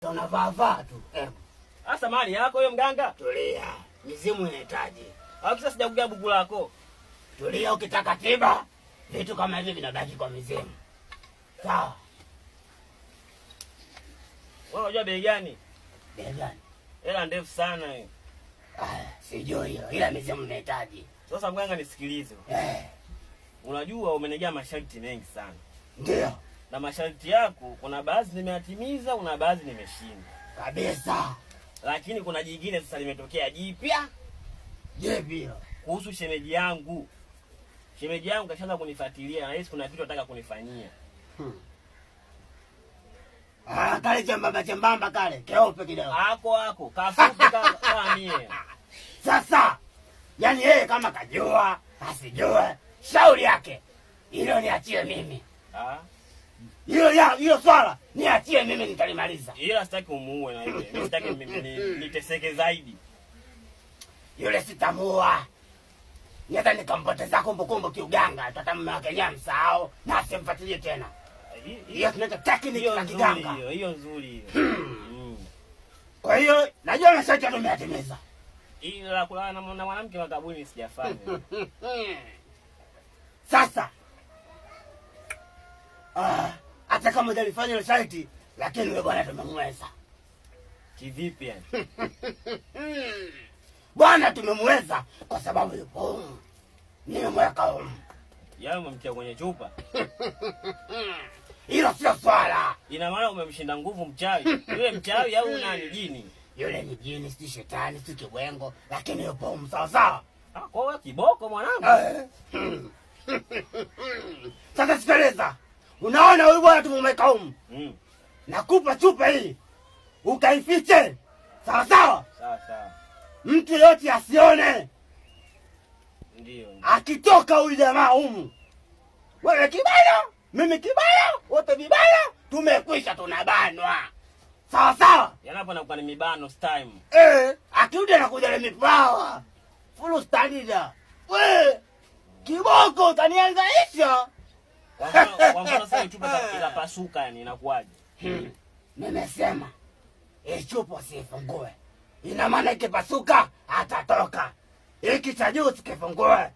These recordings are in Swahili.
Unavaa tu. Sasa mali yako hiyo mganga. Tulia. Mizimu inahitaji. Au kisa sijakugia buku lako. Tulia, ukitaka tiba, vitu kama hivi vinabaki kwa mizimu. Sawa. Wewe unajua bei gani? Bei gani? Hela ndefu sana hiyo. Sijui hiyo, ila mizimu inahitaji. Sasa mganga nisikilize. Unajua umenegea masharti mengi sana. Ndio. Na masharti yako kuna baadhi nimeyatimiza, kuna baadhi nimeshinda. Kabisa. Lakini kuna jingine sasa limetokea jipya. Jipya. Kuhusu shemeji yangu. Shemeji yangu kashaanza kunifuatilia na hisi kuna kitu anataka kunifanyia. Kale chembamba kale, keupe kidogo. Ako, kafupi kama mie. Sasa, yani yeye kama kajua, asijue, shauri yake. Hilo niachie mimi. Hilo swala niachie mimi, nitalimaliza. Ila sitaki umuue na yule. Mimi sitaki niteseke zaidi. Yule sitamuua. Nyata nikampoteza kumbukumbu kiuganga, tutamume wake nyamsao na asimfuatilie tena. Hiyo tunaita technique ya kiganga. Hiyo nzuri hiyo. Kwa hiyo najua masharti tumeyatimiza. Ila kulala na mwanamke makabuni sijafanya. Sasa hata kama hujalifanya ile sharti, lakini wewe bwana tumemweza. Kivipi yani? Bwana tumemweza kwa sababu yupo. Nimemweka huko. Yeye umemtia kwenye chupa. Hilo sio swala. Ina maana umemshinda nguvu mchawi. Yule mchawi au nani, jini? Yule ni jini, si shetani, si kibwengo, lakini yupo sawa. Kwa hiyo kiboko mwanangu. Sasa sikiliza. Unaona huyu bwana tumemweka huko. Nakupa chupa hii. Ukaifiche. Sawa. Sawa. Mtu yote asione. Ndio. Akitoka huyu jamaa humu. Wewe kibaya, mimi kibaya, wote vibaya, tumekwisha tunabanwa. Sawa. Yanapo na kwa ni mibano time. Akirudi anakuja na mipawa. Full standard. Wewe kiboko utanianzaisha. Kwa mfano sasa chupa ila pasuka yani inakuaje? Nimesema chupa sifungue. Ina maana ikipasuka atatoka. Hiki cha juu sikifungue.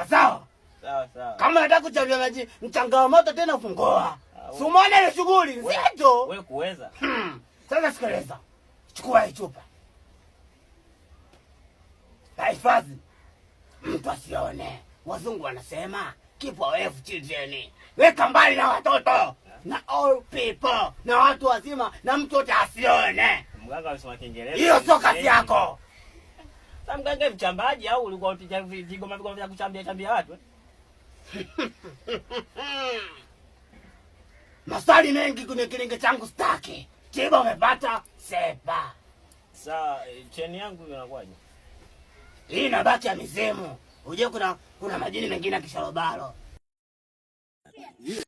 Sawa. Kama nataka kuchavia maji mchanga moto tena ufungua. Sumone ile shughuli nzito. Wewe kuweza. Sasa sikiliza. Chukua hii chupa. Hifadhi. Mtu asione. Wazungu wanasema keep away from children. Weka mbali na watoto. Na all people. Na watu wazima na mtu wote asione. Mganga anasema Kiingereza. Hiyo sio kazi yako. Sasa mganga mchambaji au ulikuwa unapiga vigoma vya kuchambia watu? Maswali mengi kwenye kilinge changu staki. Tiba umepata, sepa. Sawa, cheni yangu inakuwaje? Hii inabaki ya mizimu. Uje kuna majini mengine ya kisharobalo.